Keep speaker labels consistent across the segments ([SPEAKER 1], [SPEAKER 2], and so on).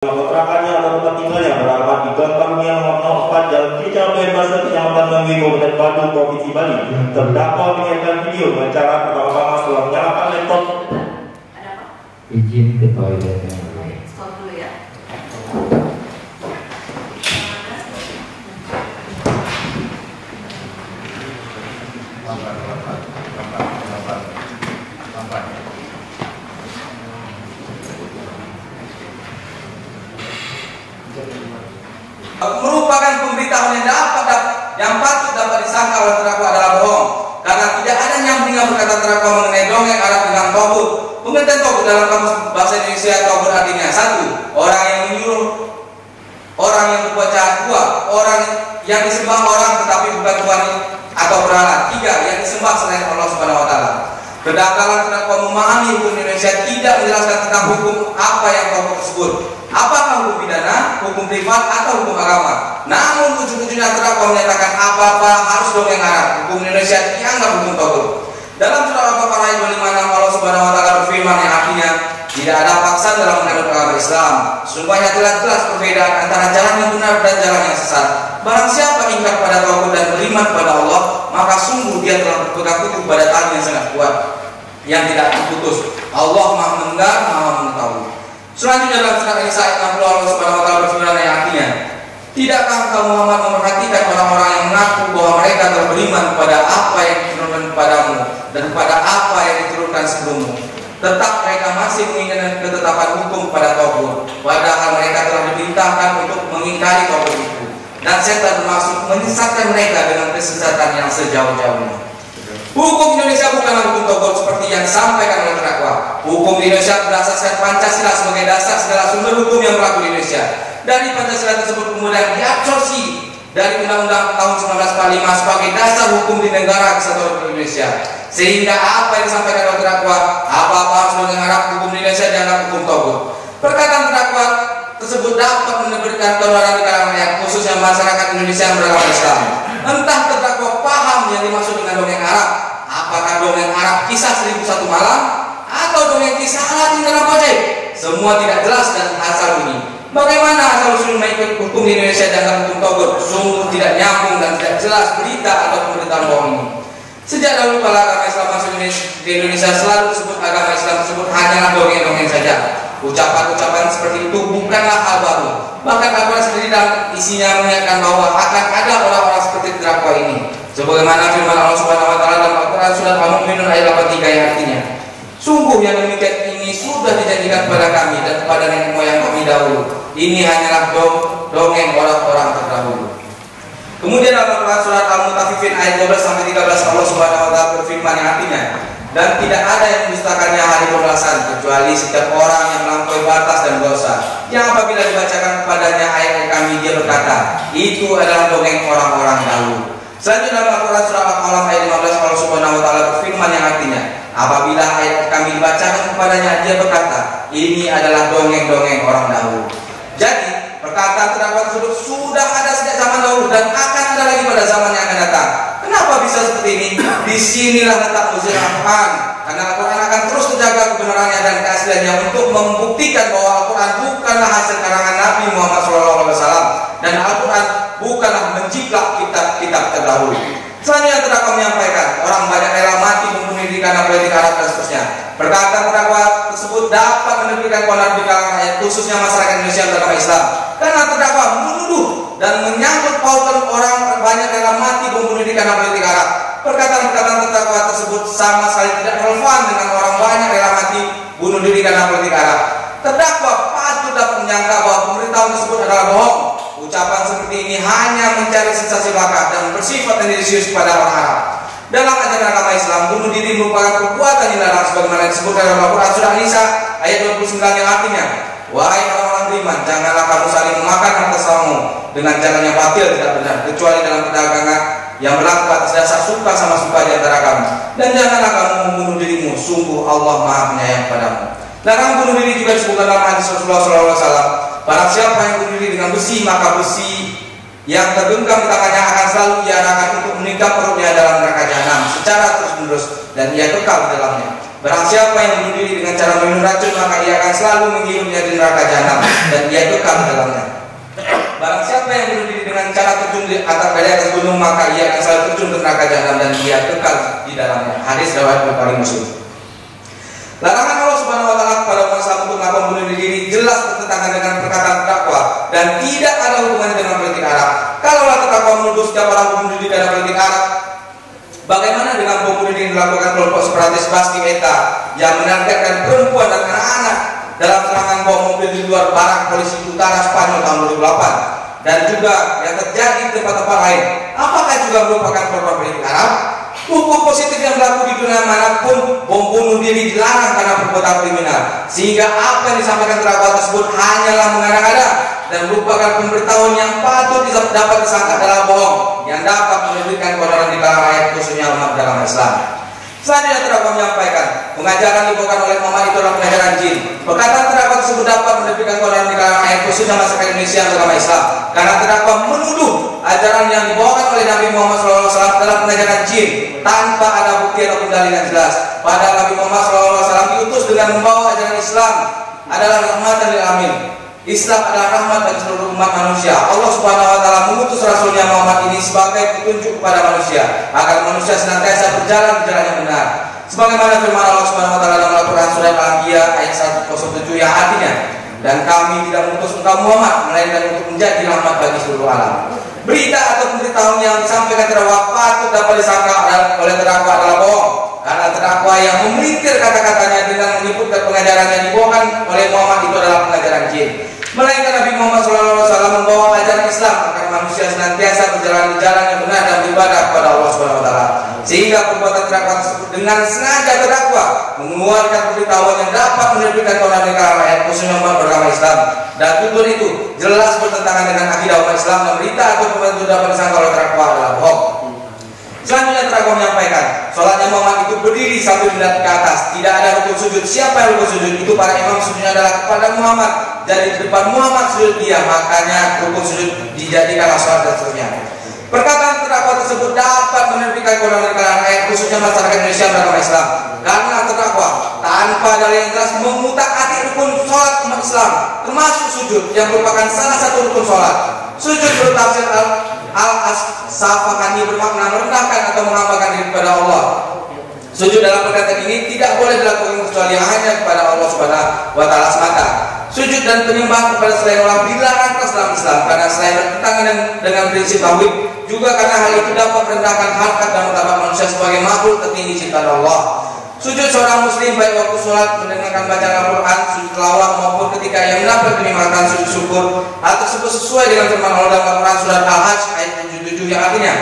[SPEAKER 1] Kontrakannya atau tempat tinggalnya beralamat di Gang Karunia nomor 04 Jalan Cicapai Basar, Kecamatan Manggi, Kabupaten Bandung, Provinsi Bali. Terdakwa menyiarkan video dengan cara pertama-tama setelah menyalakan laptop.
[SPEAKER 2] Ada apa?
[SPEAKER 3] Izin ke toilet.
[SPEAKER 2] Stop dulu ya.
[SPEAKER 4] Merupakan pemberitahuan yang patut dapat disangka oleh terdakwa adalah bohong, karena tidak ada nyambung yang berkata terdakwa mengenai dongeng Arab dengan togut. Pengertian togut dalam kamus bahasa Indonesia togut artinya: 1. Orang yang menyuruh orang yang berbuat jahat; 2. Orang yang disembah orang tetapi bukan Tuhan atau berhala; 3. Yang disembah selain Allah Subhanahu wa taala. Kedangkalan terdakwa memahami hukum Indonesia tidak menjelaskan tentang hukum apa yang togut tersebut. Apakah hukum pidana, hukum privat, atau hukum agama? Namun ujung-ujungnya terdakwa menyatakan apa-apa harus dongeng Arab. Hukum Indonesia dianggap hukum togut. Dalam surah Al-Baqarah ayat 256 Allah Subhanahu wa taala berfirman yang artinya, tidak ada paksaan dalam menganut agama Islam. Sungguhnya jelas-jelas perbedaan antara jalan yang benar dan jalan yang sesat. Barang siapa ingkar pada togut dan beriman pada Allah, maka sungguh dia telah berpegang teguh pada tali yang sangat kuat, yang tidak terputus. Allah Maha mendengar, Maha mengetahui. Selanjutnya dalam surat An-Nisa ayat 60 Allah Subhanahu wa taala berfirman yang artinya, tidakkah engkau Muhammad memperhatikan orang-orang yang mengaku bahwa mereka telah beriman kepada apa yang diturunkan kepadamu dan kepada apa yang diturunkan sebelummu, tetap mereka masih menginginkan ketetapan hukum pada togut, padahal mereka telah diperintahkan untuk mengingkari togut itu, dan setan bermaksud menyesatkan mereka dengan kesesatan yang sejauh-jauhnya. Hukum Indonesia bukanlah hukum togut seperti yang disampaikan oleh terdakwa. Hukum Indonesia berdasarkan Pancasila sebagai dasar segala sumber hukum yang berlaku di Indonesia. Dari Pancasila tersebut kemudian diabsorpsi dari Undang-Undang tahun 1945 sebagai dasar hukum di negara kesatuan Indonesia. Sehingga apa yang disampaikan oleh terdakwa, apa-apa harus mengharap hukum Indonesia dianggap hukum togut. Perkataan terdakwa tersebut dapat menerbitkan keonaran di kalangan rakyat, khususnya masyarakat Indonesia yang beragama Islam. Entah terdakwa paham yang dimaksud dengan dongeng Arab, apakah dongeng Arab kisah 1001 malam atau dongeng kisah Aladin dalam Gojek, semua tidak jelas dan asal bunyi. Bagaimana asal usul mengikut hukum di Indonesia dianggap hukum togut? Sungguh tidak nyambung dan tidak jelas berita atau pemberitaan bohong ini. Sejak dahulu kala agama Islam masuk di Indonesia, selalu disebut agama Islam tersebut hanyalah dongeng-dongeng saja. Ucapan-ucapan seperti itu bukanlah hal baru. Bahkan Al-Quran sendiri dalam isinya menyatakan bahwa akan ada orang-orang seperti terdakwa ini. Sebagaimana firman Allah Subhanahu wa taala dalam Al-Quran surat Al-Mu'minun ayat 83 yang artinya, sungguh yang demikian ini sudah dijanjikan kepada kami dan kepada nenek moyang kami dahulu. Ini hanyalah dongeng orang-orang terdahulu. Kemudian dalam Al-Quran surat Al-Mutaffifin ayat 12 sampai 13 Allah Subhanahu wa taala berfirman yang artinya, dan tidak ada yang mendustakannya hari pembalasan kecuali setiap orang yang melampaui batas dan dosa, yang apabila dibacakan kepadanya ayat kami dia berkata, itu adalah dongeng orang-orang dahulu. Selanjutnya dalam Al-Quran surah Al-Qalam ayat 15 Allah Subhanahu wa taala berfirman yang artinya, apabila ayat kami dibacakan kepadanya dia berkata, ini adalah dongeng-dongeng orang dahulu. Jadi perkataan terdakwa tersebut sudah ada sejak zaman dahulu dan akan ada lagi pada zaman yang akan datang. Kenapa bisa seperti ini? Disinilah letak muzial Al-Quran, karena Al-Quran akan terus menjaga kebenarannya dan keasliannya untuk membuktikan bahwa Al-Quran bukanlah hasil karangan Nabi Muhammad SAW dan Al-Quran bukanlah menjiplak kitab-kitab terdahulu. Selanjutnya terdakwa menyampaikan, orang banyak rela mati membunuh diri karena politik Arab dan seterusnya. Perkataan terdakwa tersebut dapat menerbitkan keonaran di kalangan rakyat, khususnya masyarakat Indonesia beragama Islam, karena terdakwa menuduh dan menyangkut pautan orang banyak rela mati membunuh diri karena politik Arab. Perkataan-perkataan terdakwa tersebut sama sekali tidak relevan dengan orang banyak rela mati bunuh diri karena politik Arab. Terdakwa patut dapat menyangka bahwa pemberitahuan tersebut adalah bohong. Ucapan seperti ini hanya mencari sensasi belaka dan bersifat tendensius kepada orang Arab. Dalam ajaran agama Islam, bunuh diri merupakan perbuatan yang dilarang sebagaimana disebutkan dalam Al-Quran surah An-Nisa ayat 29 yang artinya, wahai orang-orang beriman, janganlah kamu saling memakan harta sesamamu dengan jalan yang batil tidak benar, kecuali dalam perdagangan yang berlaku atas dasar suka sama suka di antara kamu, dan janganlah kamu membunuh dirimu, sungguh Allah Maha Penyayang padamu. Larangan bunuh diri juga disebutkan dalam hadis Rasulullah SAW. Barang siapa yang bunuh diri dengan besi, maka besi yang tergenggam di tangannya akan selalu diarahkan untuk menikam perutnya dalam neraka jahanam secara terus-menerus dan ia kekal di dalamnya. Barang siapa yang bunuh diri dengan cara minum racun, maka ia akan selalu menghirupnya di neraka jahanam dan ia kekal di dalamnya. Barang siapa yang bunuh diri dengan cara terjun di atas gunung, maka ia akan selalu terjun ke neraka jahanam dan ia kekal di dalamnya. Hadis riwayat Bukhari Muslim. Larangan Allah Subhanahu wa taala kepada umat Islam untuk melakukan bunuh diri jelas bertentangan dengan perkataan terdakwa dan tidak ada hubungannya dengan politik Arab. Kalaulah terdakwa menuduh setiap orang bunuh diri karena politik Arab, bagaimana dengan bom bunuh diri yang dilakukan kelompok separatis Baski ETA yang menargetkan perempuan dan anak-anak dalam serangan bom mobil di luar barang polisi utara Spanyol tahun 2008 dan juga yang terjadi di tempat-tempat lain? Apakah juga merupakan korban politik Arab? Hukum positif yang berlaku di dunia manapun, bom bunuh diri dilarang karena perbuatan kriminal. Sehingga apa yang disampaikan terdakwa tersebut hanyalah mengada-ngada dan merupakan pemberitahuan yang patut dapat disangka adalah bohong yang dapat menerbitkan keonaran di kalangan rakyat, khususnya umat beragama Islam. Selanjutnya terdakwa menyampaikan, pengajaran dibawakan oleh Muhammad itu adalah pengajaran jin. Perkataan terdakwa tersebut dapat menerbitkan keonaran di kalangan rakyat, khususnya masyarakat Indonesia beragama Islam, karena terdakwa menuduh ajaran yang dibawakan oleh Nabi Muhammad SAW adalah pengajaran jin tanpa ada bukti ataupun dalil yang jelas. Padahal Nabi Muhammad SAW diutus dengan membawa ajaran Islam adalah rahmatan lil alamin. Islam adalah rahmat bagi seluruh umat manusia. Allah Subhanahu wa taala mengutus Rasulnya Muhammad ini sebagai petunjuk kepada manusia agar manusia senantiasa berjalan di jalan yang benar. Sebagaimana firman Allah Subhanahu wa taala dalam Al-Qur'an surat Al-Anbiya ayat 107 yang artinya, dan kami tidak mengutus engkau Muhammad melainkan untuk menjadi rahmat bagi seluruh alam. Berita atau pemberitahuan yang disampaikan terdakwa patut dapat disangka oleh terdakwa adalah bohong, karena terdakwa yang memelintir kata-katanya dengan menyebutkan pengajaran yang dibawakan oleh Muhammad itu adalah pengajaran jin. Melainkan Nabi Muhammad SAW membawa ajaran Islam agar manusia senantiasa berjalan di jalan yang benar dan beribadah kepada Allah Subhanahu wa taala. Sehingga perbuatan terdakwa tersebut dengan sengaja terdakwa mengeluarkan pemberitahuan yang dapat menerbitkan keonaran di kalangan rakyat, khususnya umat beragama Islam. Dan tutur itu jelas bertentangan dengan akidah umat Islam dan berita atau pembentuk dapat disangka oleh terdakwa adalah bohong. Selanjutnya terdakwa menyampaikan, sholatnya Muhammad itu berdiri sambil melihat ke atas, tidak ada rukun sujud. Siapa yang rukun sujud? Itu para imam sujudnya adalah kepada Muhammad. Jadi di depan Muhammad sujud dia, makanya rukun sujud dijadikanlah sholat dan seterusnya. Perkataan terdakwa tersebut dapat menerbitkan keonaran di kalangan rakyat, khususnya masyarakat Indonesia beragama Islam, karena terdakwa tanpa dalil yang jelas mengutak-atik rukun sholat umat Islam, termasuk sujud yang merupakan salah satu rukun sholat. Sujud menurut tafsir Al-Asfahani bermakna merendahkan atau menghambakan diri kepada Allah. Sujud dalam perkataan ini tidak boleh dilakukan kecuali hanya kepada Allah Subhanahu wa taala semata. Sujud dan penyembahan kepada selain Allah dilarang keras dalam Islam karena selain bertentangan dengan prinsip tauhid, juga karena hal itu dapat merendahkan harkat dan martabat manusia sebagai makhluk tertinggi ciptaan Allah. Sujud seorang muslim baik waktu sholat, mendengarkan bacaan Al-Quran, sujud tilawah maupun ketika ia mendapat kenikmatan sujud syukur, hal tersebut sesuai dengan firman Allah dalam Al-Quran surat Al-Hajj ayat 77 yang artinya,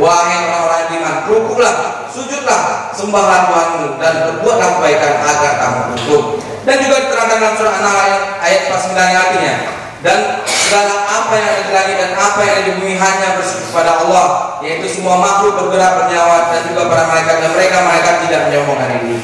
[SPEAKER 4] wahai orang-orang yang beriman, rukuklah, sujudlah, sembahlah Tuhanmu dan berbuatlah kebaikan agar kamu beruntung. Dan juga diterangkan dalam surah An-Nahl ayat 49 yang artinya, dan segala apa yang ada di langit dan apa yang ada di bumi hanya bersujud kepada Allah, yaitu semua makhluk bergerak bernyawa dan juga para malaikat, dan mereka tidak menyombongkan diri.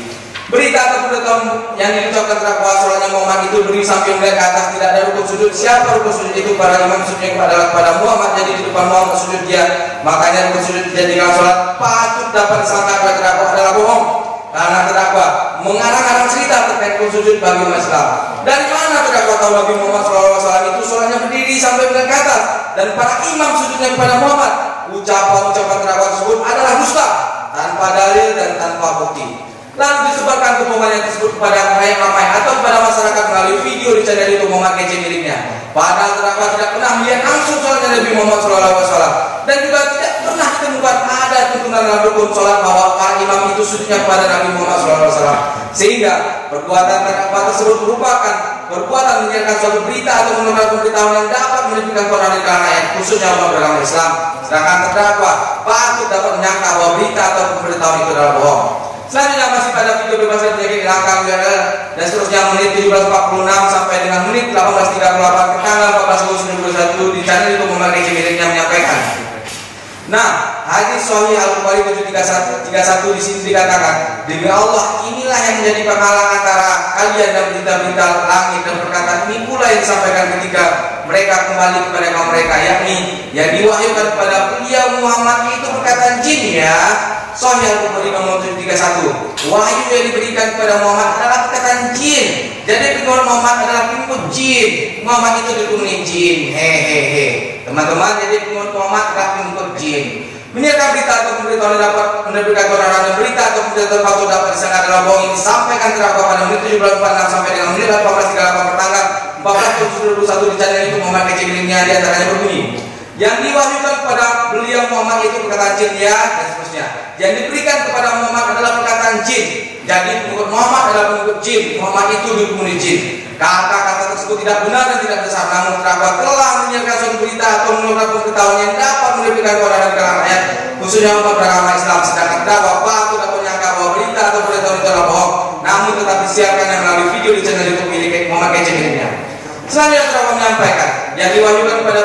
[SPEAKER 4] Berita atau pemberitahuan yang diucapkan terdakwa sholatnya Muhammad itu berdiri sambil melihat ke atas, tidak ada rukun sujud. Siapa rukun sujud itu? Para imam sujudnya kepada Muhammad, jadi di depan Muhammad sujud dia, makanya rukun sujud dijadikan sholat. Patut dapat disangka oleh terdakwa adalah bohong, karena terdakwa mengarang-arang cerita terkait rukun sujud bagi umat Islam. Dari mana terdakwa tahu Nabi Muhammad SAW itu sholatnya berdiri sampai melihat ke atas dan para imam sujudnya kepada Muhammad? Ucapan-ucapan terdakwa tersebut adalah dusta tanpa dalil dan tanpa bukti. Lalu disebarkan kebohongan tersebut kepada rakyat ramai atau kepada masyarakat melalui video di channel itu memakai miliknya. Padahal terdakwa tidak pernah melihat langsung sholatnya Nabi Muhammad SAW dan juga tidak pernah ditemukan ada tuntunan dalam rukun sholat bahwa para imam itu sujudnya kepada Nabi Muhammad SAW. Sehingga perbuatan terdakwa tersebut merupakan perbuatan menyiarkan suatu berita atau menyebarkan pemberitahuan yang dapat menimbulkan keonaran di kalangan rakyat, khususnya umat beragama Islam. Sedangkan terdakwa patut dapat menyangka bahwa berita atau pemberitahuan itu adalah bohong. Selanjutnya masih pada video bebas dari penyakit langkah URL dan seterusnya menit 17.46 sampai dengan menit 18.38 ke tanggal 14 Agustus 2021 di channel itu memakai miliknya menyampaikan. Nah, hadis Sahih Al-Bukhari 731 di sini dikatakan, demi Allah inilah yang menjadi penghalang antara kalian dan berita-berita langit dan perkataan ini pula yang disampaikan ketika mereka kembali kepada kaum mereka, yakni yang diwahyukan kepada beliau Muhammad itu perkataan jin ya. Sahih Al-Bukhari nomor 731. Wahyu yang diberikan kepada Muhammad adalah perkataan jin. Jadi pengikut Muhammad adalah pengikut jin. Muhammad itu dituruni jin. Hehehe. Teman-teman, jadi pengikut Muhammad adalah pengikut jin. Menyiarkan berita atau pemberitahuan yang dapat menerbitkan keonaran dan berita atau pemberitahuan palsu dapat disangka adalah bohong ini disampaikan terdakwa pada menit 17.46 sampai dengan menit 18.38 pertanggal 14 2021 di channel YouTube Muhammad Kece Miliknya, di antaranya berbunyi. Yang diwahyukan kepada beliau Muhammad itu perkataan jin ya, dan seterusnya. Yang diberikan kepada Muhammad adalah perkataan jin. Jadi pengikut Muhammad adalah pengikut jin. Muhammad itu dihukumi jin. Kata-kata tersebut tidak benar dan tidak besar, namun terdakwa telah menyiarkan suatu berita atau menyebarkan pemberitahuan yang dapat menerbitkan keonaran di kalangan rakyat, khususnya umat beragama Islam. Sedangkan terdakwa patut dapat menyangka bahwa berita atau pemberitahuan itu adalah bohong, namun tetap disiarkan yang melalui video di channel YouTube milik Muhammad Kece Miliknya. Selanjutnya terdakwa menyampaikan yang diwahyukan kepada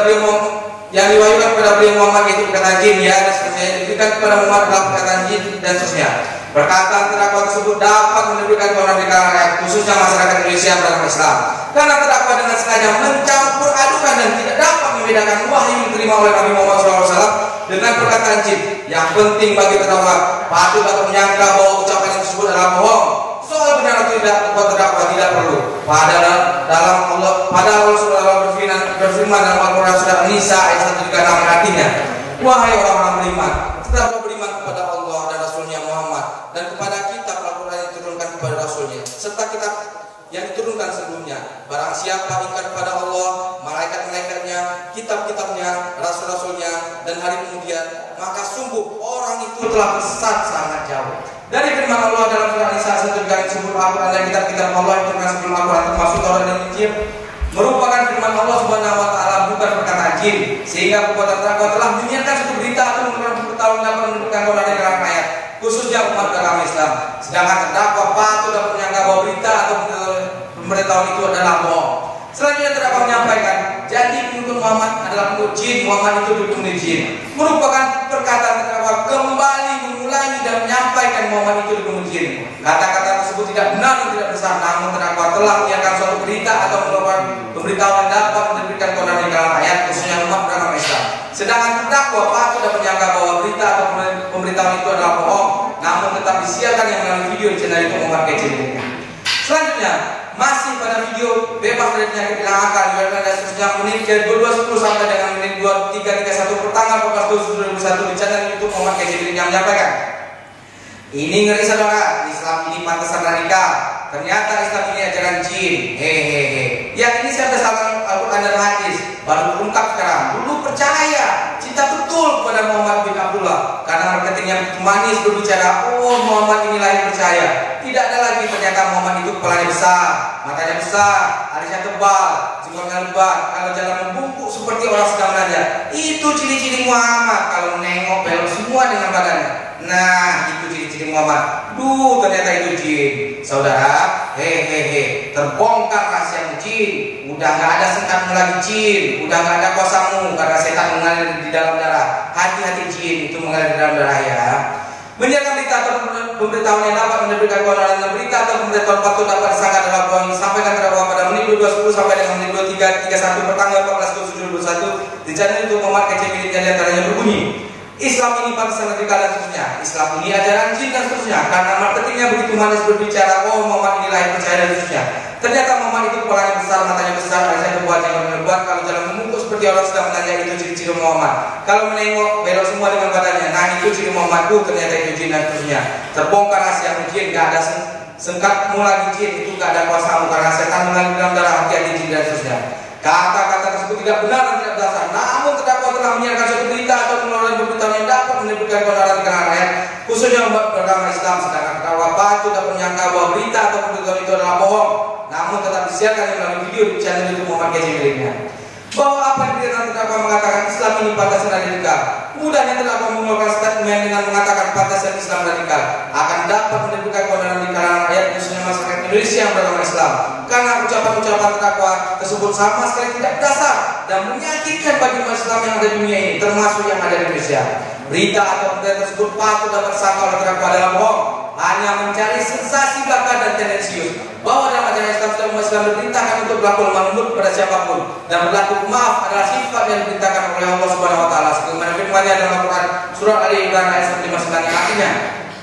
[SPEAKER 4] beliau Muhammad itu perkataan jin ya, dan seterusnya. Yang diberikan kepada Muhammad adalah perkataan jin dan seterusnya. Perkataan terdakwa tersebut dapat menerbitkan keonaran di kalangan rakyat, khususnya masyarakat Indonesia yang beragama Islam, karena terdakwa dengan sengaja mencampur adukan dan tidak dapat membedakan wahyu yang diterima oleh Nabi Muhammad SAW dengan perkataan jin. Yang penting bagi terdakwa patut dapat menyangka bahwa ucapan tersebut adalah bohong. Soal benar atau tidak buat terdakwa tidak perlu. Padahal Allah Subhanahu berfirman dalam Al-Quran surah An-Nisa ayat 136 artinya, wahai orang-orang beriman, tetaplah beriman kepada Allah dan Rasulnya Muhammad dan kepada kitab Al-Quran yang diturunkan kepada Rasulnya serta kitab yang diturunkan sebelumnya. Barang siapa ingkar kepada Allah, malaikat-malaikatnya, kitab-kitabnya, rasul-rasulnya dan hari kemudian, maka sungguh orang itu telah sesat sangat jauh. Dari firman Allah dalam surah An-Nisa sebutkan sebelum Al-Quran dan kitab-kitab Allah yang diturunkan sebelum Al-Quran termasuk Taurat dan Injil merupakan firman Allah Subhanahu wa taala, bukan perkataan jin, sehingga perbuatan terdakwa telah menyiarkan suatu berita atau mengeluarkan pemberitahuan dapat menentukan keonaran di kalangan rakyat, khususnya umat beragama Islam. Sedangkan terdakwa patut dapat menyangka bahwa berita atau pemberitahuan itu adalah bohong. Selanjutnya terdakwa menyampaikan, jadi pengikut Muhammad adalah pengikut jin, Muhammad itu dihukumi jin. Merupakan perkataan terdakwa kembali mengulangi dan menyampaikan Muhammad itu dihukumi jin. Kata-kata tersebut tidak benar dan tidak besar, namun terdakwa telah menyiarkan suatu berita atau mengeluarkan pemberitahuan dapat menerbitkan keonaran di kalangan rakyat, khususnya umat beragama Islam. Sedangkan terdakwa patut dapat menyangka bahwa berita atau pemberitahuan itu adalah bohong, namun tetap disiarkan yang melalui video di channel itu Muhammad Kece Miliknya. Selanjutnya, masih pada video bebas dari penyakit hilang akal dilakukan dari seterusnya menit 22.10 sampai dengan menit 23.31 pertanggal 14 2021 di channel YouTube Muhammad Kece Miliknya menyampaikan, ini ngeri saudara, Islam ini pantesan radikal. Ternyata Islam ini ajaran jin. Hehehe. Ya ini saya berdasarkan Al-Quran dan hadis, baru terungkap sekarang. Dulu percaya, cinta betul kepada Muhammad bin Abdullah, karena marketingnya manis berbicara, oh Muhammad inilah yang percaya. Tidak ada lagi ternyata Muhammad itu kepalanya besar, matanya besar, alisnya tebal, jenggotnya lebat, kalau jalan membungkuk seperti orang sedang belajar. Itu ciri-ciri Muhammad, kalau menengok belok semua dengan badannya. Nah, itu ciri-ciri Muhammad. Ternyata itu jin. Saudara, hehehe, terbongkar rahasia jin. Udah nggak ada sengkatmu lagi jin, udah nggak ada kuasamu karena setan mengalir di dalam darah. Hati-hati jin itu mengalir di dalam darah ya. Menyiarkan berita atau pemberitahuan yang dapat menerbitkan keonaran dan berita atau pemberitahuan patut dapat disangka adalah bohong disampaikan terdakwa pada menit 22.10 sampai dengan menit 23.31 pertanggal 14 2021 di channel itu Muhammad Kece Miliknya, di antaranya berbunyi, Islam ini pantesan radikal dan seterusnya, Islam ini ajaran jin dan seterusnya, karena marketingnya begitu manis berbicara, oh Muhammad inilah yang percaya dan seterusnya. Ternyata Muhammad itu kepalanya besar, matanya besar, alisnya tebal, jenggotnya lebat, kalau jalan membungkuk seperti orang sedang menanya, itu ciri-ciri Muhammad. Kalau menengok belok semua dengan badannya, nah itu ciri Muhammad. Ternyata itu jin dan seterusnya. Terbongkar rahasia jin, gak ada sengkatmu lagi jin, itu gak ada kuasamu karena setan mengalir dalam darah, hati-hati jin dan seterusnya. Kata-kata tersebut tidak benar dan tidak berdasar, namun terdakwa telah menyiarkan suatu berita atau mengeluarkan pemberitahuan yang dapat menerbitkan keonaran di kalangan rakyat, khususnya umat beragama Islam. Sedangkan terdakwa patut dapat menyangka bahwa berita atau pemberitahuan itu adalah bohong, namun tetap disiarkan melalui video di channel YouTube Muhammad Kece Miliknya. Bahwa apa yang dikatakan terdakwa mengatakan Islam ini pantasan radikal, mudahnya terdakwa mengeluarkan statement dengan mengatakan pantasan Islam radikal akan dapat menerbitkan keonaran di kalangan rakyat, khususnya masyarakat Indonesia yang beragama Islam, karena ucapan-ucapan terdakwa tersebut sama sekali tidak berdasar dan menyakitkan bagi umat Islam yang ada di dunia ini, termasuk yang ada di Indonesia. Berita atau berita tersebut patut dapat disangka oleh terdakwa adalah bohong, hanya mencari sensasi belaka dan tendensius, bahwa dalam ajaran Islam umat Islam diperintahkan untuk berlaku lemah lembut kepada siapapun dan berlaku pemaaf adalah sifat yang diperintahkan oleh Allah Subhanahu wa taala sebagaimana firman-Nya dalam Al-Qur'an surat Ali Imran ayat 59 yang artinya,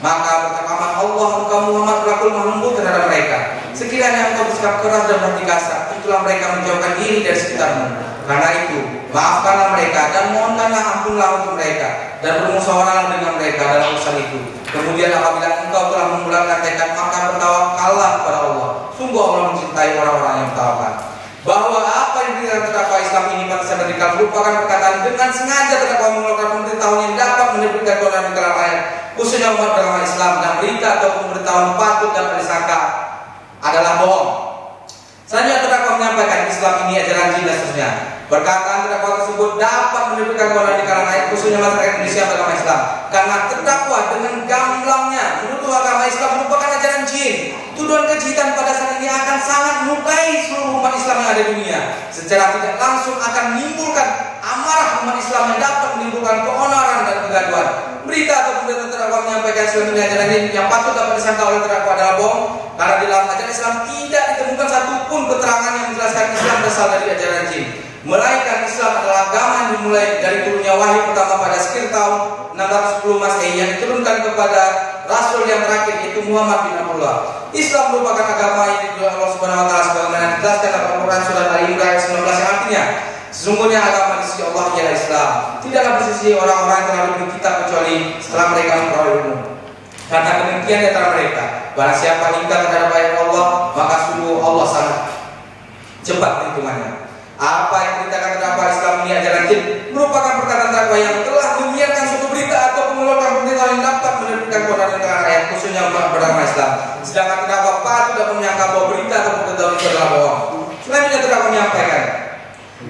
[SPEAKER 4] maka berfirman Allah, engkau Muhammad berlaku lemah lembut terhadap mereka. Sekiranya engkau bersikap keras dan berhati kasar, itulah mereka menjauhkan diri dari sekitarmu. Karena itu, maafkanlah mereka dan mohonkanlah ampunlah untuk mereka dan bermusyawarahlah dengan mereka dalam urusan itu. Kemudian apabila engkau telah membulatkan tekad, maka bertawakallah kepada Allah. Sungguh Allah mencintai orang-orang yang bertawakal. Bahwa apa yang dikatakan terdakwa Islam ini pada saat radikal merupakan perkataan dengan sengaja terdakwa mengeluarkan pemberitahuan yang dapat menerbitkan keonaran di kalangan rakyat, khususnya umat beragama Islam, dan berita atau pemberitahuan patut dapat disangka adalah bohong. Selanjutnya terdakwa menyampaikan Islam ini ajaran jin dan seterusnya. Perkataan terdakwa tersebut dapat menerbitkan keonaran di kalangan rakyat, khususnya masyarakat Indonesia beragama Islam, karena terdakwa dengan gamblangnya menuduh agama Islam merupakan ajaran jin. Tuduhan kejitan pada saat ini akan sangat melukai seluruh umat Islam yang ada di dunia. Secara tidak langsung akan menimbulkan amarah umat Islam yang dapat menimbulkan keonaran dan kegaduhan. Berita atau pemberita terdakwa menyampaikan Islam ini ajaran jin yang patut dapat disangka oleh terdakwa adalah bohong, karena di dalam ajaran Islam tidak ditemukan satupun keterangan yang menjelaskan Islam berasal dari ajaran jin. Melainkan Islam adalah agama yang dimulai dari turunnya wahyu pertama pada sekitar tahun 610 Masehi yang diturunkan kepada Rasul yang terakhir yaitu Muhammad bin Abdullah. Islam merupakan agama yang diturunkan Allah Subhanahu wa taala sebagaimana dijelaskan dalam Al-Qur'an surat Ali Imran ayat 19 yang artinya, sesungguhnya agama di sisi Allah ialah Islam. Tidaklah bersisi orang-orang yang telah diberi kitab kecuali setelah mereka memperoleh ilmu. Karena demikian di antara mereka, barang siapa ingkar terhadap ayat Allah, maka sungguh Allah sangat cepat perhitungannya. Apa yang diberitakan terdakwa Islam ini ajaran jin merupakan perkataan terdakwa yang telah menyiarkan suatu berita atau mengeluarkan pemberitahuan yang dapat menerbitkan keonaran di kalangan rakyat, khususnya beragama Islam. Sedangkan terdakwa patut dapat menyangka bahwa berita atau pemberitahuan itu adalah bohong. Selanjutnya terdakwa menyampaikan,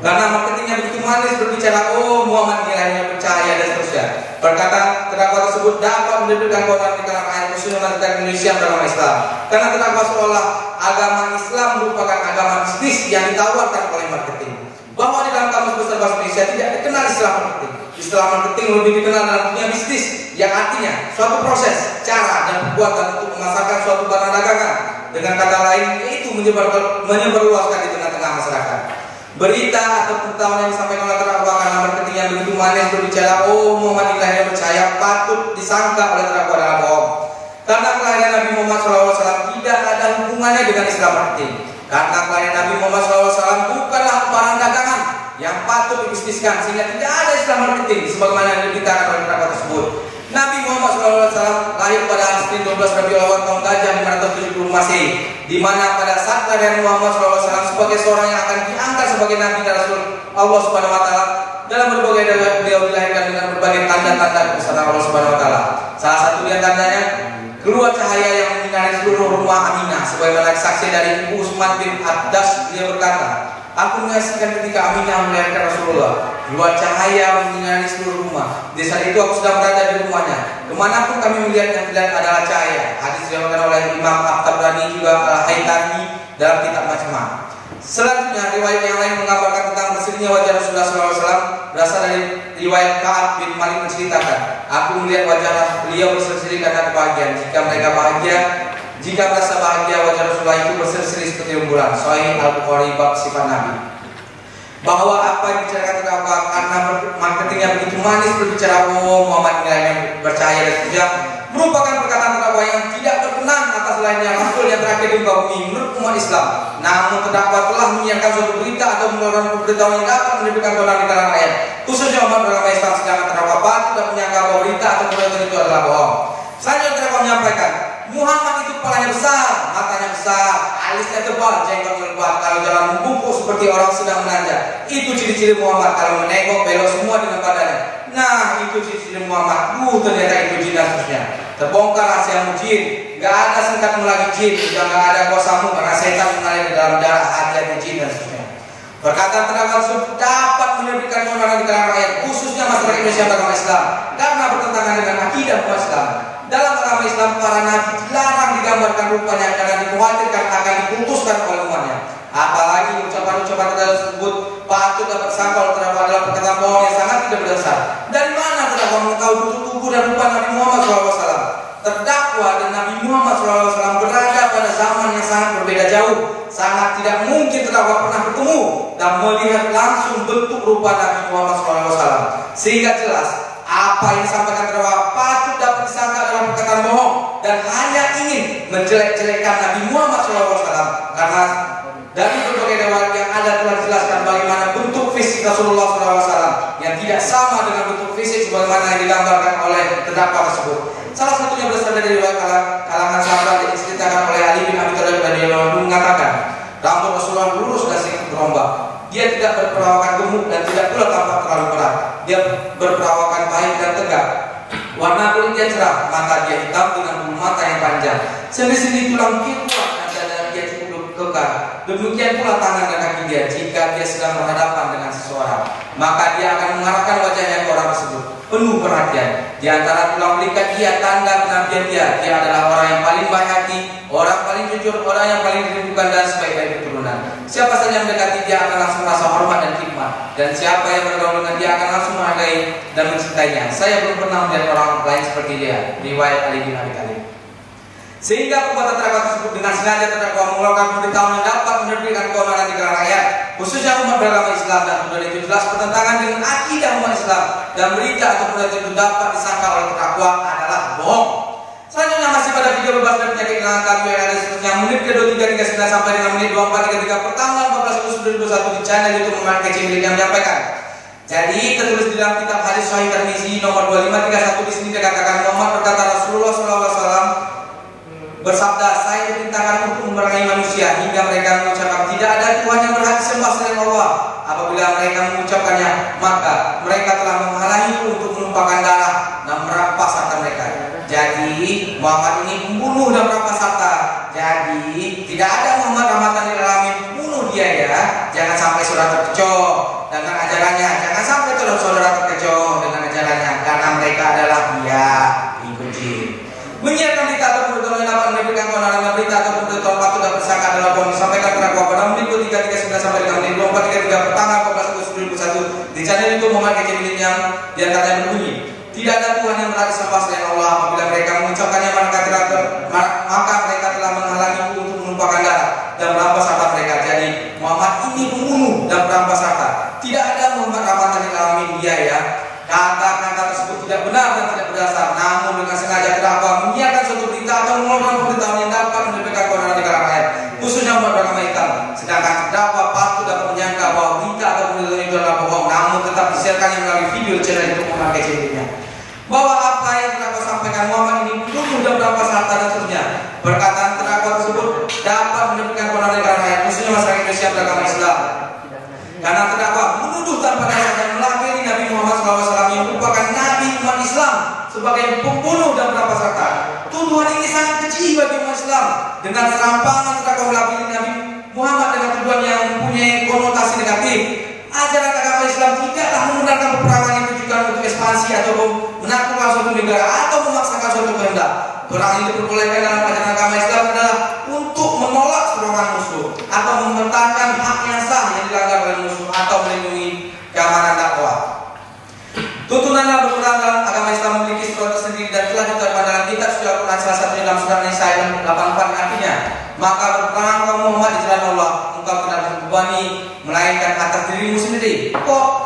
[SPEAKER 4] karena marketingnya begitu manis berbicara, oh Muhammad nilainya percaya dan seterusnya. Perkataan terdakwa tersebut dapat menerbitkan keonaran di kalangan rakyat, khususnya masyarakat Indonesia beragama Islam. Karena terdakwa seolah agama Islam merupakan agama bisnis yang ditawarkan oleh marketing. Bahwa di dalam kamus besar bahasa Indonesia tidak dikenal istilah marketing. Istilah marketing lebih dikenal dalam dunia bisnis, yang artinya suatu proses, cara, dan perbuatan untuk memasarkan suatu barang dagangan. Dengan kata lain, yaitu menyebarluaskan di tengah-tengah masyarakat. Berita atau pengetahuan yang disampaikan oleh terdakwa karena marketing yang begitu manis berbicara, oh Muhammad nilainya percaya, patut disangka oleh terdakwa adalah bohong. Karena kelahiran Nabi Muhammad SAW tidak ada hubungannya dengan istilah marketing. Karena kelahiran Nabi Muhammad SAW bukanlah barang dagangan yang patut dibisniskan, sehingga tidak ada istilah marketing sebagaimana yang diberitakan oleh terdakwa tersebut. Nabi Muhammad SAW lahir pada hari Senin 12 Rabiul Awal tahun Gajah 570 Masehi, di mana pada saat kelahiran Muhammad SAW sebagai seorang yang akan diangkat sebagai Nabi dan Rasul Allah Subhanahu Wa Taala, dalam berbagai dakwah beliau dilahirkan dengan berbagai tanda-tanda kebesaran Allah Subhanahu Wa Taala. Salah satu di antaranya keluar cahaya yang menyinari seluruh rumah Aminah, sebagaimana saksi dari Ibu Usman bin Abdas, beliau berkata, aku menyaksikan ketika Aminah melahirkan Rasulullah, keluar cahaya menyinari seluruh rumah. Di saat itu aku sedang berada di rumahnya. Kemanapun kami melihat yang terlihat adalah cahaya. Hadis diriwayatkan oleh Imam At-Tabrani juga Al-Haytami dalam kitab Majma'. Selanjutnya riwayat yang lain menggambarkan tentang berserinya wajah Rasulullah SAW berasal dari riwayat Ka'ab bin Malik menceritakan, aku melihat wajah beliau berseri-seri karena kebahagiaan. Jika merasa bahagia, wajah Rasulullah itu berseri-seri seperti rembulan. Sahih Al-Bukhari bab sifat Nabi. Bahwa apa yang dibicarakan terdakwa karena marketingnya begitu manis berbicara, oh Muhammad nilainya percaya dan seterusnya, merupakan perkataan terdakwa yang tidak berkenan atas lainnya Rasul yang terakhir di muka bumi menurut umat Islam. Namun terdakwa telah menyiarkan suatu berita atau mengeluarkan pemberitahuan yang dapat menerbitkan keonaran di kalangan rakyat, khususnya umat beragama Islam, sedangkan terdakwa patut dan menyangka bahwa berita atau pemberitahuan itu adalah bohong. Selanjutnya terdakwa menyampaikan, Muhammad itu kepalanya besar, matanya besar, alisnya tebal, jenggotnya lebat, kalau jalan membungkuk seperti orang sedang menanjak. Itu ciri-ciri Muhammad, kalau menengok belok semua dengan badannya. Nah, itu ciri-ciri Muhammad. Ternyata itu jin dan seterusnya. Terbongkar rahasia jin. Gak ada sengkatmu lagi jin, juga gak ada kuasamu karena setan mengalir di dalam darah hati jin dan seterusnya. Perkataan terdakwa tersebut dapat menerbitkan keonaran di kalangan rakyat, khususnya masyarakat Indonesia beragama Islam, karena bertentangan dengan akidah umat Islam. Dalam agama Islam, para nabi dilarang digambarkan rupanya karena dikhawatirkan akan diputuskan oleh umatnya. Apalagi ucapan-ucapan tersebut patut dapat disangka oleh terdakwa adalah perkataan bohong yang sangat tidak berdasar. Dari mana terdakwa mengetahui bentuk tubuh dan rupa Nabi Muhammad SAW? Terdakwa dan Nabi jauh. Sangat tidak mungkin terdakwa pernah bertemu dan melihat langsung bentuk rupa Nabi Muhammad SAW. Sehingga jelas apa yang disampaikan terdakwa patut dapat disangka adalah perkataan bohong dan hanya ingin menjelek-jelekkan Nabi Muhammad SAW. Karena dari berbagai riwayat yang ada telah dijelaskan bagaimana bentuk fisik Rasulullah SAW yang tidak sama dengan bentuk fisik sebagaimana yang digambarkan oleh terdakwa tersebut. Salah satunya berasal dari riwayat kalangan sahabat yang diceritakan oleh Ali bin Abi Thalib radhiyallahu anhu mengatakan, rambut Rasulullah lurus dan sedikit berombak. Dia tidak berperawakan gemuk dan tidak pula tampak terlalu berat. Dia berperawakan baik dan tegak. Warna kulitnya cerah, mata dia hitam dengan bulu mata yang panjang. Sendi-sendi tulang kuat dan dada dia cukup kekar. Demikian pula tangan dan kaki dia. Jika dia sedang berhadapan dengan seseorang, maka dia akan mengarahkan wajahnya ke orang tersebut, penuh perhatian. Di antara tulang belikat dia tanda kenabian dia. Dia adalah orang yang paling baik hati, orang paling jujur, orang yang paling dirindukan dan sebaik-baik keturunan. Siapa saja yang mendekati dia akan langsung merasa hormat dan khidmat, dan siapa yang bergaul dengan dia akan langsung menghargai dan mencintainya. Saya belum pernah melihat orang lain seperti dia. Riwayat Ali bin Abi Thalib. Sehingga perbuatan terdakwa tersebut dengan sengaja terdakwa mengeluarkan pemberitahuan yang dapat menerbitkan keonaran di kalangan rakyat, khususnya umat beragama Islam, dan kemudian itu jelas bertentangan dengan akidah umat Islam, dan berita atau berita itu dapat disangka oleh terdakwa adalah bohong. Selanjutnya masih pada video bebas dari penyakit kehilangan kami yang ada seterusnya menit ke-23:39 sampai dengan menit 24:33 pertanggal 14 Agustus 2021 di channel YouTube Muhammad Kecil milik yang menyampaikan. Jadi tertulis di dalam kitab hadis Sahih Tirmizi nomor 2531 di sini dikatakan Muhammad berkata Rasulullah SAW bersabda, saya diperintahkan untuk memerangi manusia hingga mereka mengucapkan tidak ada Tuhan yang berhak disembah selain Allah. Apabila mereka mengucapkannya, maka mereka telah menghalangi untuk menumpahkan darah dan merampas harta mereka. Jadi Muhammad ini pembunuh dan merampas harta. Jadi tidak ada Muhammad rahmatan lil alamin, bunuh dia ya. Jangan sampai saudara terkecoh dengan ajarannya. Jangan sampai saudara terkecoh dengan ajarannya, karena mereka adalah dia ikuti. Menyiarkan berita atau pemberitahuan yang dapat menerbitkan keonaran berita atau pemberitahuan patut dan tersangka adalah bohong disampaikan terdakwa pada menit 23:39 sampai dengan menit 24:33 pertanggal 14 Agustus 2021 di channel itu Muhammad Kecil milik yang diantaranya berbunyi, tidak ada Tuhan yang berhak disembah selain Allah. Apabila mereka mengucapkannya, maka mereka telah menghalangi untuk menumpahkan darah dan merampas harta mereka. Jadi Muhammad ini pembunuh dan perampas harta. Tidak ada Muhammad rahmatan lil alamin dia ya. Kata-kata tersebut tidak benar dan tidak berdasar. Namun dengan sengaja terdakwa menyiarkan suatu berita atau mengeluarkan pemberitahuan yang dapat menerbitkan keonaran di kalangan rakyat, khususnya umat beragama hitam. Sedangkan terdakwa patut dapat menyangka bahwa berita atau pemberitahuan itu adalah bohong, namun tetap disiarkannya melalui video channel untuk memakai channelnya. Bahwa apa yang terdakwa sampaikan Muhammad ini pembunuh dan merampas harta dan seterusnya. Perkataan terdakwa tersebut dapat menerbitkan keonaran di kalangan rakyat, khususnya masyarakat Indonesia beragama Islam. Karena terdakwa menuduh tanpa dasar dan melabeli Nabi Muhammad SAW yang merupakan Nabi umat Islam sebagai pembunuh dan perampas harta. Tuduhan ini sangat keji bagi umat Islam. Dengan serampangan terdakwa melabeli Nabi Muhammad dengan tuduhan yang mempunyai konotasi negatif. Ajaran agama Islam tidaklah menggunakan peperangan yang ditujukan untuk ekspansi atau menaklukkan suatu negara atau memaksakan suatu kehendak. Perang yang diperbolehkan dalam ajaran agama Islam adalah untuk menolak serangan musuh atau mempertahankan hak yang sah yang dilanggar oleh musuh atau melindungi keamanan dakwah. Tuntunan dalam berperang dalam agama Islam memiliki struktur tersendiri dan telah ditetapkan dalam kitab suci Al-Quran, salah satunya dalam surah Nisa ayat 84 artinya, maka berperang kamu Muhammad di jalan Allah, engkau tidak terbebani melainkan atas dirimu sendiri.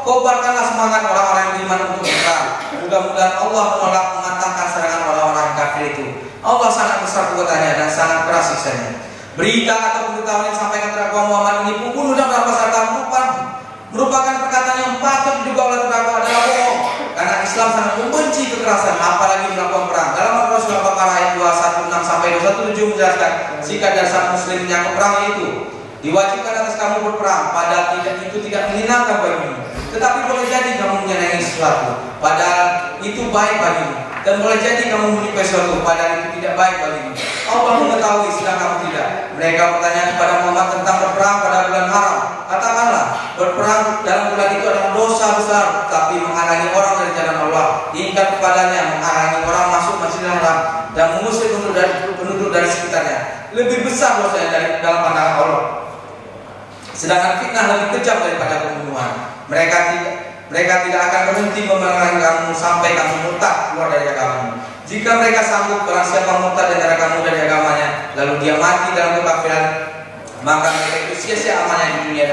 [SPEAKER 4] Kobarkanlah semangat orang-orang yang beriman untuk berperang. Mudah-mudahan Allah menolak mematahkan serangan orang-orang kafir itu. Allah sangat besar kekuatannya dan sangat keras siksanya. Berita atau pemberitahuan yang disampaikan terdakwa Muhammad ini pembunuh dan merampas harta merupakan perkataan yang patut diduga oleh terdakwa adalah bohong, karena Islam sangat membenci kekerasan, apalagi melakukan perang. Dalam Al-Quran surah Al-Baqarah ayat 216 sampai 217 menjelaskan, jika dasar muslim yang perang itu diwajibkan atas kamu berperang, padahal itu tidak menghinakan bagimu, tetapi boleh jadi kamu menyenangi sesuatu, padahal itu baik bagimu, dan boleh jadi kamu menyukai sesuatu, padahal itu tidak baik bagimu. Allah mengetahui sedang kamu tidak. Mereka bertanya kepada Muhammad tentang berperang pada bulan haram. Katakanlah, berperang dalam bulan itu adalah dosa besar, tapi menghalangi orang dari jalan Allah, diingat kepadanya, menghalangi orang masuk Masjidil Haram dan mengusir penduduk dari sekitarnya, lebih besar dosanya dari dalam pandangan Allah. Sedangkan fitnah lebih kejam daripada pembunuhan. Mereka tidak akan berhenti memerangi kamu sampai kamu murtad keluar dari agamamu. Jika mereka sanggup, barang siapa murtad dari kamu dari agamanya, lalu dia mati dalam kekafiran, maka mereka itu sia-sia amalnya di dunia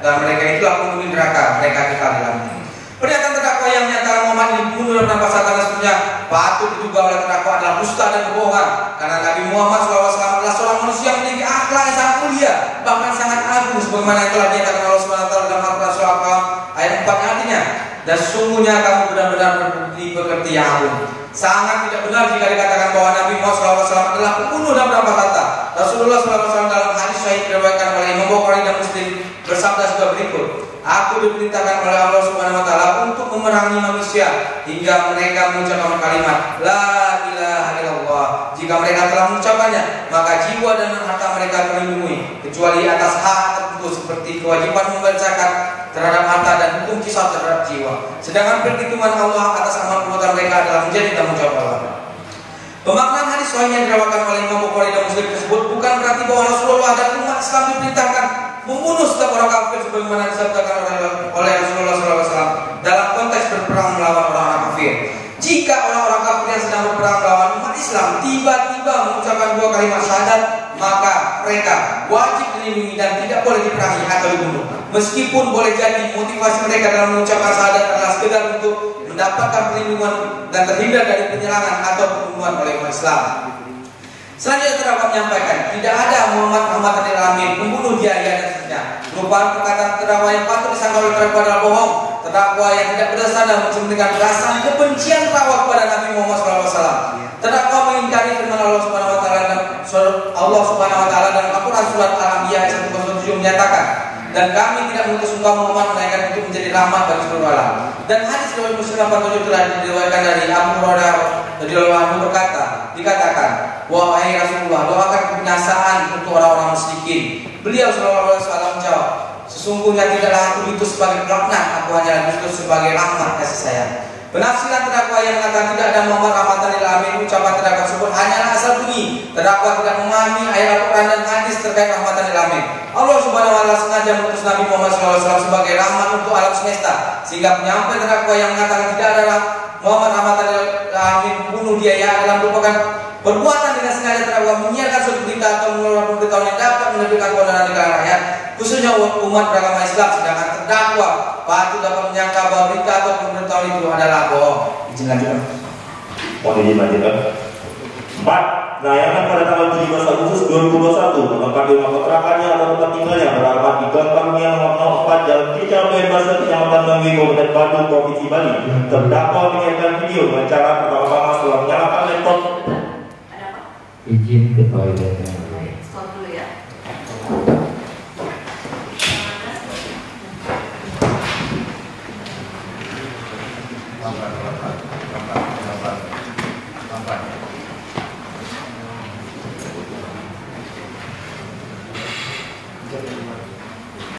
[SPEAKER 4] dan mereka itulah penghuni neraka, mereka kekal di dalamnya. Pernyataan terdakwa yang menyatakan Muhammad ini dibunuh dalam tanpa satan sebenarnya patut diduga oleh terdakwa adalah dusta dan kebohongan, karena Nabi Muhammad SAW adalah seorang manusia yang memiliki akhlak yang sangat mulia, bahkan sangat agung, sebagaimana yang telah dinyatakan Allah SWT dalam Al-Quran Surah Al-Qamar ayat 4 yang artinya, dan sesungguhnya kamu benar-benar berbukti yang agung. Sangat tidak benar jika dikatakan bahwa Nabi Muhammad SAW adalah pembunuh dan perampas harta. Rasulullah SAW dalam hadis sahih diriwayatkan oleh Imam Bukhari dan Muslim bersabda sebagai berikut: Aku diperintahkan oleh Allah Subhanahu wa taala untuk memerangi manusia hingga mereka mengucapkan kalimat la ilaha illallah. Jika mereka telah mengucapkannya, maka jiwa dan harta mereka terlindungi kecuali atas hak tertentu seperti kewajiban membayar zakat terhadap harta dan hukum kisah terhadap jiwa. Sedangkan perhitungan Allah atas amal perbuatan mereka adalah menjadi tanggung jawab Allah. Pemaknaan hadis sahih yang diriwayatkan oleh Imam Bukhari dan Muslim tersebut bukan berarti bahwa Rasulullah dan umat Islam diperintahkan membunuh setiap orang kafir sebagaimana disabdakan oleh Rasulullah SAW dalam konteks berperang melawan orang-orang kafir. Jika orang-orang kafir yang sedang berperang melawan umat Islam tiba-tiba mengucapkan dua kalimat syahadat, maka mereka wajib dilindungi dan tidak boleh diperangi atau dibunuh. Meskipun boleh jadi motivasi mereka dalam mengucapkan syahadat adalah sekedar untuk mendapatkan perlindungan dan terhindar dari penyerangan atau pembunuhan oleh umat Islam. Selanjutnya terdakwa menyampaikan tidak ada Muhammad Al-Amin pembunuh dia dan seterusnya. Merupakan perkataan terdakwa yang patut disangka oleh terdakwa adalah bohong. Terdakwa yang tidak berdasar dan mencerminkan perasaan kebencian terdakwa kepada Nabi Muhammad SAW. Terdakwa mengingkari firman Allah Subhanahu wa taala dan Allah Subhanahu wa taala dalam Al-Quran surat Al-Anbiya ayat 107 menyatakan, dan kami tidak mengutus engkau Muhammad melainkan untuk menjadi rahmat bagi seluruh alam. Dan hadis riwayat Muslim 87 telah diriwayatkan dari Abu Hurairah radhiyallahu anhu dikatakan, wahai Rasulullah, doakan kebinasaan untuk orang-orang musyrikin. Beliau sallallahu alaihi wasallam menjawab, sesungguhnya tidaklah aku diutus sebagai pelaknat, aku hanya diutus sebagai rahmat kasih sayang. Penafsiran terdakwa yang mengatakan tidak ada Muhammad rahmatan lil alamin, ucapan terdakwa tersebut hanyalah asal bunyi. Terdakwa tidak memahami ayat Al-Quran dan hadis terkait rahmatan lil alamin. Allah Subhanahu wa taala sengaja mengutus Nabi Muhammad SAW sebagai rahmat untuk alam semesta, sehingga penyampaian terdakwa yang mengatakan tidak ada Muhammad rahmatan lil alamin bunuh dia adalah merupakan perbuatan dengan sengaja terdakwa menyiarkan suatu berita atau mengeluarkan pemberitahuan yang dapat menunjukkan kebenaran di kalangan rakyat, khususnya umat beragama Islam. Sedangkan terdakwa patut dapat menyangka bahwa berita atau pemberitahuan itu adalah bohong. Izin lanjutkan.
[SPEAKER 1] Mohon izin lanjutkan. 4. Layangan pada tanggal 17 Agustus 2021 menempati rumah kontrakannya atau tempat tinggalnya beralamat di Gang Karunia nomor 04 Jalan Cicalengka Basel, Kecamatan Bangui, Kabupaten Bandung, Provinsi Bali. Terdakwa menyiarkan video dengan cara pertama-tama setelah menyalakan laptop.
[SPEAKER 2] Ada apa?
[SPEAKER 3] Izin ke toilet.
[SPEAKER 2] Baik, stop dulu ya.